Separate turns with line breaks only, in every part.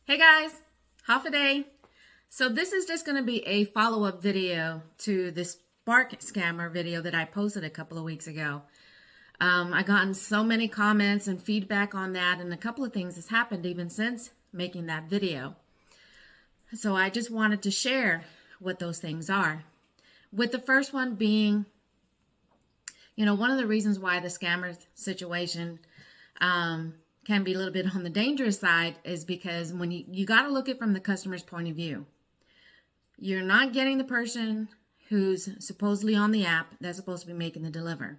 Hey guys, Hafa Adai. So this is just going to be a follow-up video to this Spark scammer video that I posted a couple of weeks ago. I gotten so many comments and feedback on that, and a couple of things has happened even since making that video. So I just wanted to share what those things are. With the first one being, one of the reasons why the scammer situation can be a little bit on the dangerous side is because when you got to look at it from the customer's point of view. You're not getting the person who's supposedly on the app that's supposed to be making the deliver.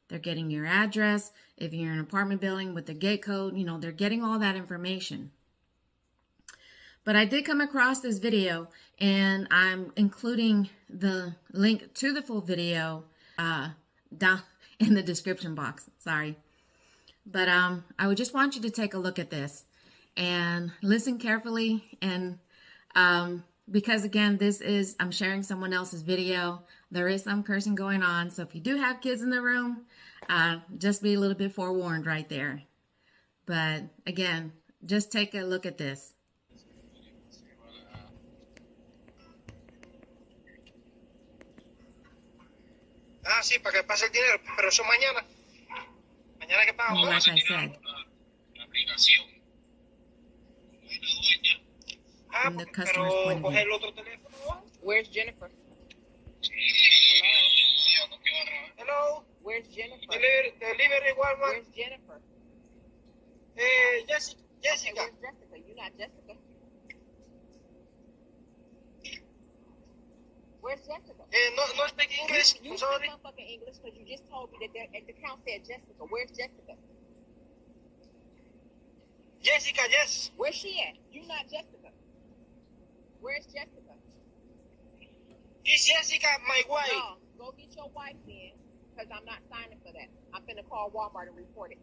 They're getting your address. If you're in an apartment building with the gate code, they're getting all that information. But I did come across this video, and I'm including the link to the full video down in the description box. Sorry. But I would just want you to take a look at this and listen carefully. And because, again, I'm sharing someone else's video. There is some cursing going on. So if you do have kids in the room, just be a little bit forewarned right there. But, again, just take a look at this.
Sí, para que pase el dinero, pero eso mañana. Mañana que pago.
Like I said. From the customer's point of view.
Where's Jennifer?
Hello.
Where's Jennifer?
Delivery Walmart.
Where's Jennifer?
Jessica.
Okay, where's Jessica? You're not Jessica. Where's Jessica?
No speak English.
You
I'm sorry.
speak motherfucking English because you just told me that the account said Jessica. Where's Jessica?
Jessica, yes.
Where's she at? You're not Jessica. Where's Jessica?
Is Jessica my wife?
No, go get your wife in because I'm not signing for that. I'm finna call Walmart and report it.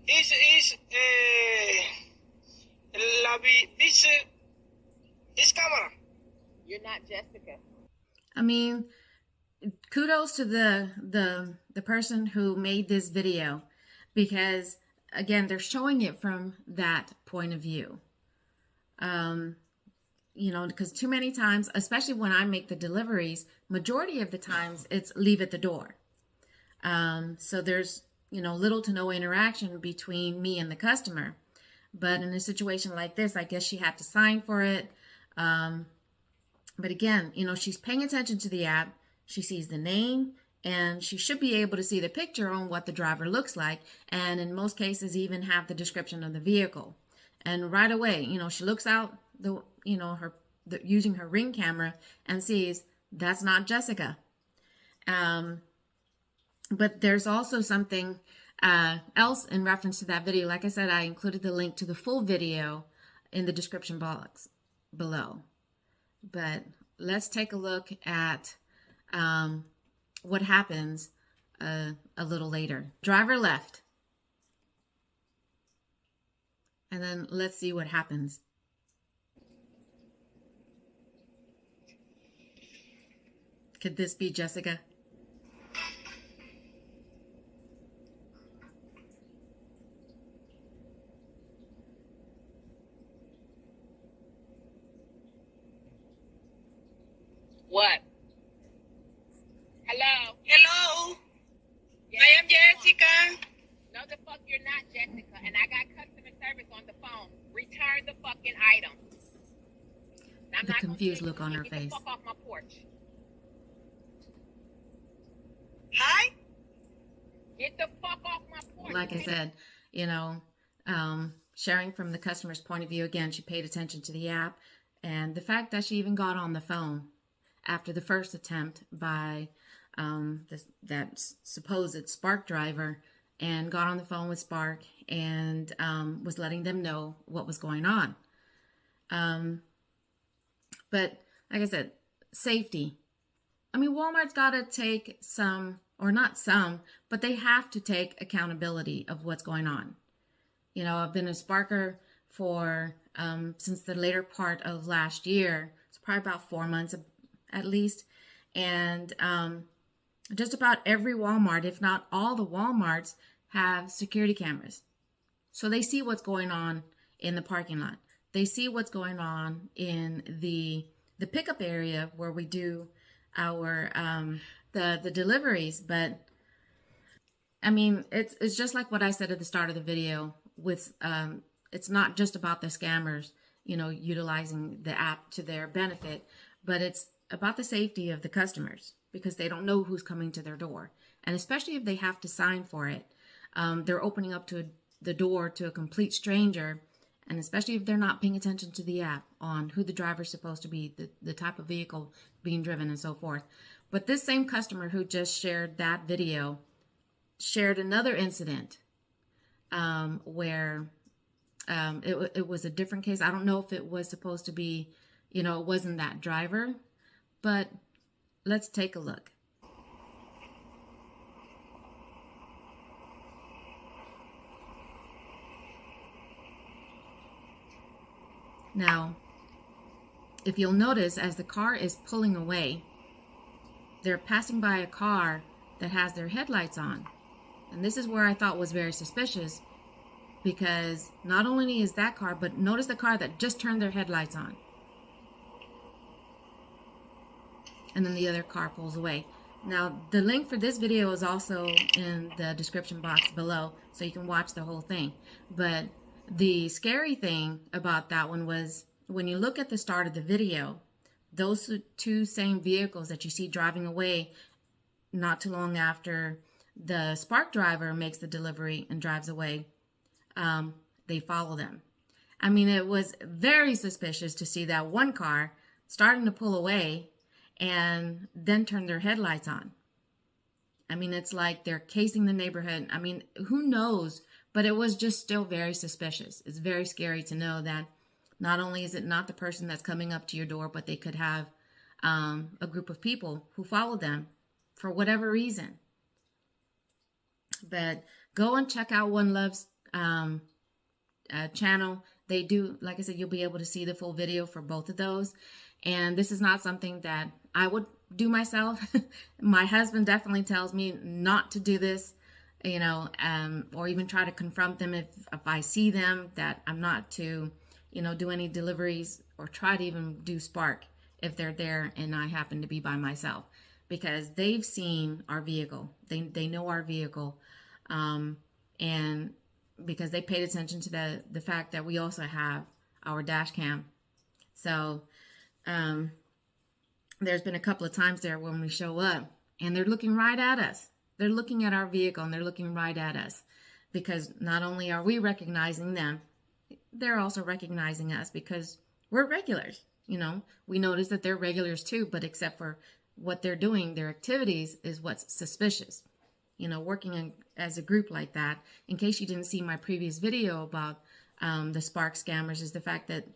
This camera.
You're not Jessica.
I mean, kudos to the person who made this video, because again, they're showing it from that point of view. Because too many times, especially when I make the deliveries, majority of the times it's leave at the door. So there's, little to no interaction between me and the customer. But in a situation like this, I guess she had to sign for it. But again, she's paying attention to the app. She sees the name, and she should be able to see the picture on what the driver looks like. And in most cases, even have the description of the vehicle. And right away, she looks out using her Ring camera and sees that's not Jessica. But there's also something else in reference to that video. Like I said, I included the link to the full video in the description box below. But let's take a look at what happens a little later. Driver left. And then let's see what happens. Could this be Jessica?
What? Hello?
Hello.
Yes,
I am Jessica.
No, the fuck you're not Jessica. And I got customer service on the phone. Return the fucking item. I'm
The
not
confused look on her
Get
face.
the fuck off my porch.
Hi.
Get the fuck off my porch.
Like I said, sharing from the customer's point of view, again, she paid attention to the app. And the fact that she even got on the phone after the first attempt by that supposed Spark driver, and got on the phone with Spark and was letting them know what was going on. But like I said, safety. I mean, Walmart's got to take some, or not some, but they have to take accountability of what's going on. I've been a Sparker for since the later part of last year. It's probably about 4 months at least. And just about every Walmart, if not all the Walmarts, have security cameras. So they see what's going on in the parking lot. They see what's going on in the pickup area where we do our the deliveries. But I mean, it's just like what I said at the start of the video. With it's not just about the scammers, you know, utilizing the app to their benefit, but it's about the safety of the customers, because they don't know who's coming to their door, and especially if they have to sign for it, they're opening up to the door to a complete stranger. And especially if they're not paying attention to the app on who the driver's supposed to be, the type of vehicle being driven, and so forth. But this same customer who just shared that video shared another incident where it was a different case. I don't know if it was supposed to be, you know, it wasn't that driver, but let's take a look. Now, if you'll notice, as the car is pulling away, they're passing by a car that has their headlights on. And this is where I thought was very suspicious, because not only is that car, but notice the car that just turned their headlights on. And then the other car pulls away. Now, the link for this video is also in the description box below, so you can watch the whole thing. But the scary thing about that one was, when you look at the start of the video, those two same vehicles that you see driving away not too long after the Spark driver makes the delivery and drives away, they follow them. I mean, it was very suspicious to see that one car starting to pull away and then turn their headlights on. I mean, it's like they're casing the neighborhood. I mean, who knows? But it was just still very suspicious. It's very scary to know that not only is it not the person that's coming up to your door, but they could have a group of people who follow them for whatever reason. But go and check out One Love's channel. They do, like I said, you'll be able to see the full video for both of those. And this is not something that I would do myself. My husband definitely tells me not to do this, you know, or even try to confront them if I see them, that I'm not to, you know, do any deliveries or try to even do Spark if they're there and I happen to be by myself, because they've seen our vehicle. They know our vehicle, and because they paid attention to the fact that we also have our dash cam. So there's been a couple of times there when we show up and they're looking right at us. They're looking at our vehicle and they're looking right at us, because not only are we recognizing them, they're also recognizing us, because we're regulars. You know, we notice that they're regulars too, but except for what they're doing, their activities is what's suspicious. You know, working as a group like that, in case you didn't see my previous video about the Spark scammers, is the fact that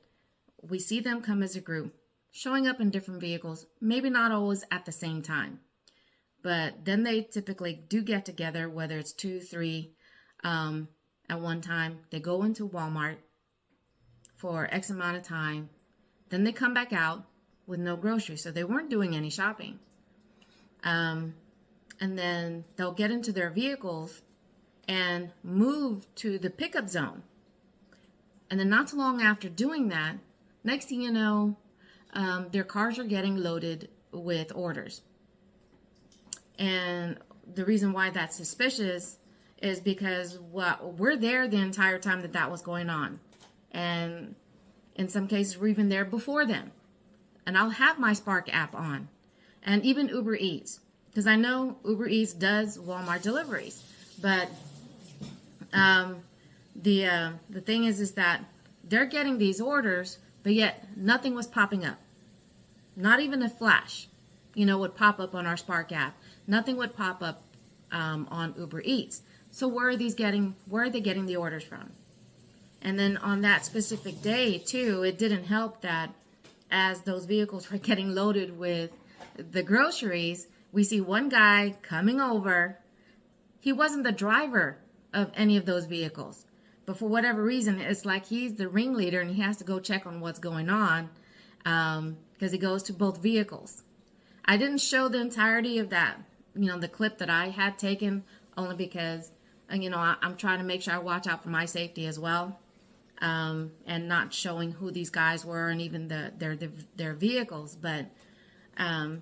we see them come as a group, showing up in different vehicles, maybe not always at the same time. But then they typically do get together, whether it's 2, 3 at one time. They go into Walmart for X amount of time. Then they come back out with no groceries. So they weren't doing any shopping. And then they'll get into their vehicles and move to the pickup zone. And then not too long after doing that, next thing you know, their cars are getting loaded with orders. And the reason why that's suspicious is because we're there the entire time that was going on. And in some cases, we're even there before them. And I'll have my Spark app on. And even Uber Eats. Because I know Uber Eats does Walmart deliveries. But the thing is that they're getting these orders, but yet nothing was popping up. Not even a flash, you know, would pop up on our Spark app. Nothing would pop up on Uber Eats. So where are they getting the orders from? And then on that specific day too, it didn't help that as those vehicles were getting loaded with the groceries, we see one guy coming over. He wasn't the driver of any of those vehicles, but for whatever reason, it's like he's the ringleader and he has to go check on what's going on, because he goes to both vehicles. I didn't show the entirety of that, you know, the clip that I had taken, only because and I'm trying to make sure I watch out for my safety as well, and not showing who these guys were and even their vehicles. But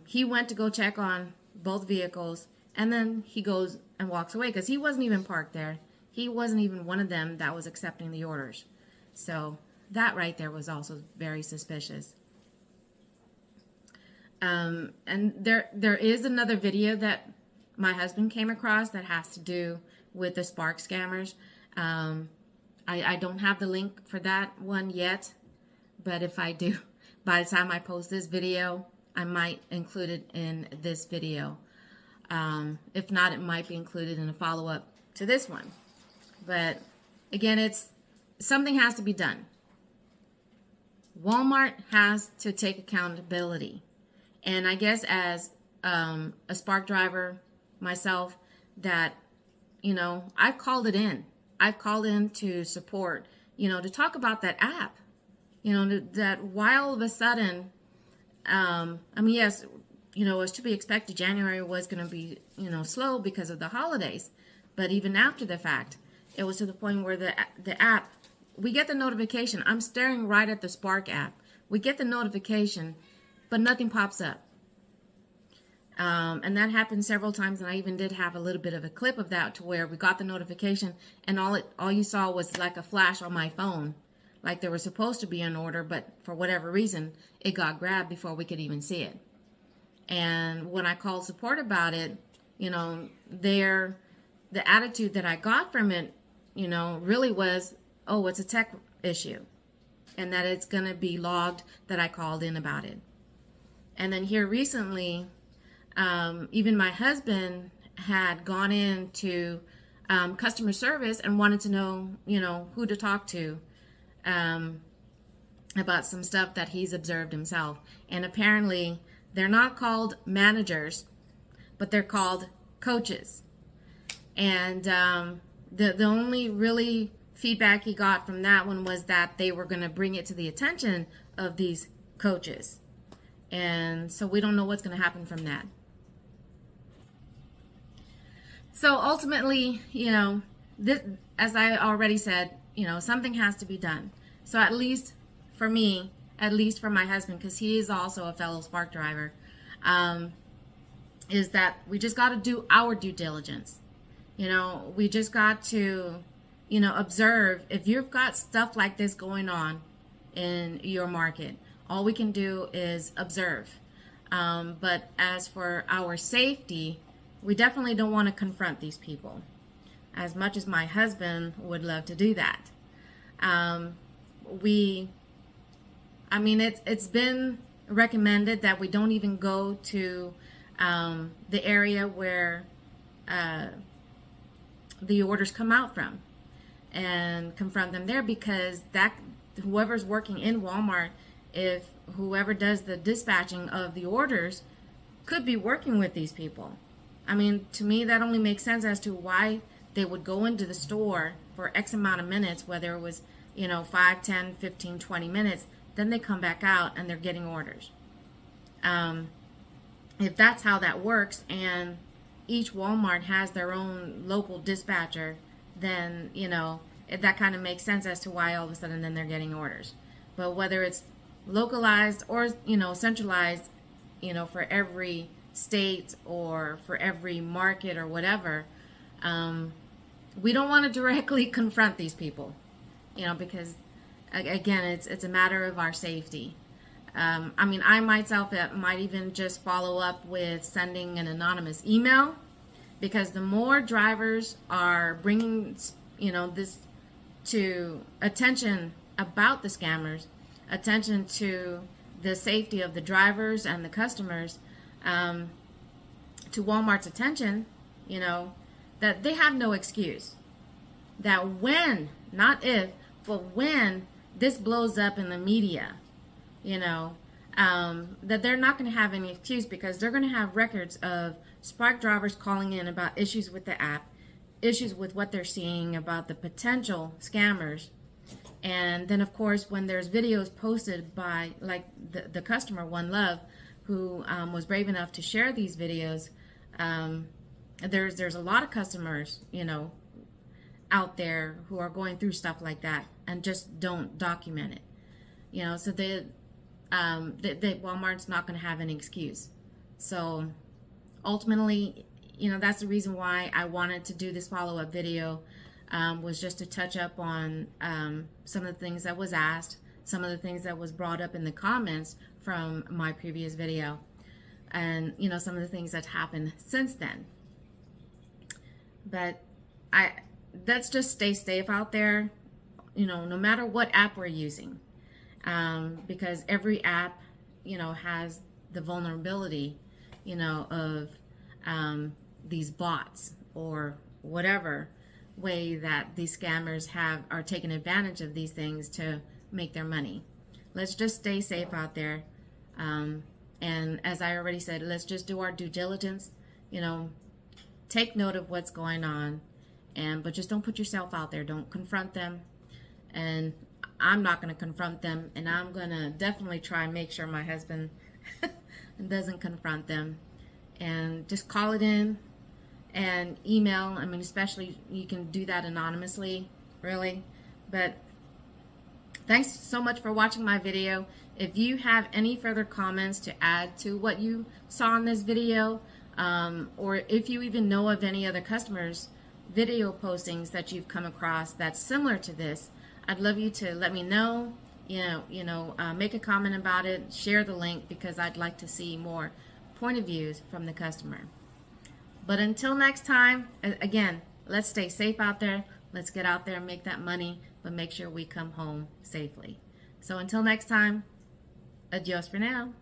he went to go check on both vehicles, and then he goes and walks away because he wasn't even parked there. He wasn't even one of them that was accepting the orders. So that right there was also very suspicious. And there is another video that my husband came across that has to do with the Spark scammers. I don't have the link for that one yet, but if I do, by the time I post this video, I might include it in this video. If not, it might be included in a follow-up to this one. But again, something has to be done. Walmart has to take accountability. And I guess as a Spark driver myself, that, I've called it in. I've called in to support, to talk about that app. That why all of a sudden, yes, as to be expected, January was going to be, slow because of the holidays. But even after the fact, it was to the point where the app, we get the notification. I'm staring right at the Spark app. We get the notification, but nothing pops up. And that happened several times, and I even did have a little bit of a clip of that to where we got the notification, and all you saw was like a flash on my phone, like there was supposed to be an order, but for whatever reason, it got grabbed before we could even see it. And when I called support about it, the attitude that I got from it, really was, oh, it's a tech issue, and that it's going to be logged that I called in about it. And then here recently, even my husband had gone into customer service and wanted to know, who to talk to about some stuff that he's observed himself. And apparently they're not called managers, but they're called coaches. And the only really feedback he got from that one was that they were going to bring it to the attention of these coaches. And so we don't know what's going to happen from that. So ultimately, this, as I already said, something has to be done. So at least for me, at least for my husband, because he is also a fellow Spark driver, is that we just got to do our due diligence. We just got to, observe. If you've got stuff like this going on in your market, all we can do is observe. But as for our safety, we definitely don't want to confront these people, as much as my husband would love to do that. It's been recommended that we don't even go to the area where the orders come out from and confront them there, because that whoever's working in Walmart, if whoever does the dispatching of the orders could be working with these people. To me, that only makes sense as to why they would go into the store for X amount of minutes, whether it was, 5, 10, 15, 20 minutes, then they come back out and they're getting orders. If that's how that works, and each Walmart has their own local dispatcher, then, that kind of makes sense as to why all of a sudden then they're getting orders. But whether it's localized or, centralized, for every state or for every market or whatever, we don't want to directly confront these people, because again, it's a matter of our safety. I myself might even just follow up with sending an anonymous email, because the more drivers are bringing, this to attention about the scammers, attention to the safety of the drivers and the customers, to Walmart's attention, that they have no excuse. That when, not if, but when this blows up in the media, that they're not going to have any excuse, because they're going to have records of Spark drivers calling in about issues with the app, issues with what they're seeing about the potential scammers. And then, of course, when there's videos posted by, like, the customer, One Love, who was brave enough to share these videos, there's a lot of customers, out there who are going through stuff like that and just don't document it. You know, so Walmart's not going to have any excuse. So ultimately, you know, that's the reason why I wanted to do this follow-up video, was just to touch up on some of the things that was asked, some of the things that was brought up in the comments from my previous video, and, you know, some of the things that happened since then. But let's just stay safe out there, you know, no matter what app we're using, because every app, you know, has the vulnerability, you know, of these bots or whatever way that these scammers are taking advantage of these things to make their money. Let's just stay safe out there. And as I already said, let's just do our due diligence, you know, take note of what's going on, but just don't put yourself out there. Don't confront them. And I'm not going to confront them, and I'm going to definitely try and make sure my husband doesn't confront them. And just call it in and email. I mean, especially you can do that anonymously, really. But thanks so much for watching my video. If you have any further comments to add to what you saw in this video, or if you even know of any other customers' video postings that you've come across that's similar to this, I'd love you to let me know. Make a comment about it, share the link, because I'd like to see more point of views from the customer. But until next time, again, let's stay safe out there. Let's get out there and make that money, but make sure we come home safely. So until next time, adios for now.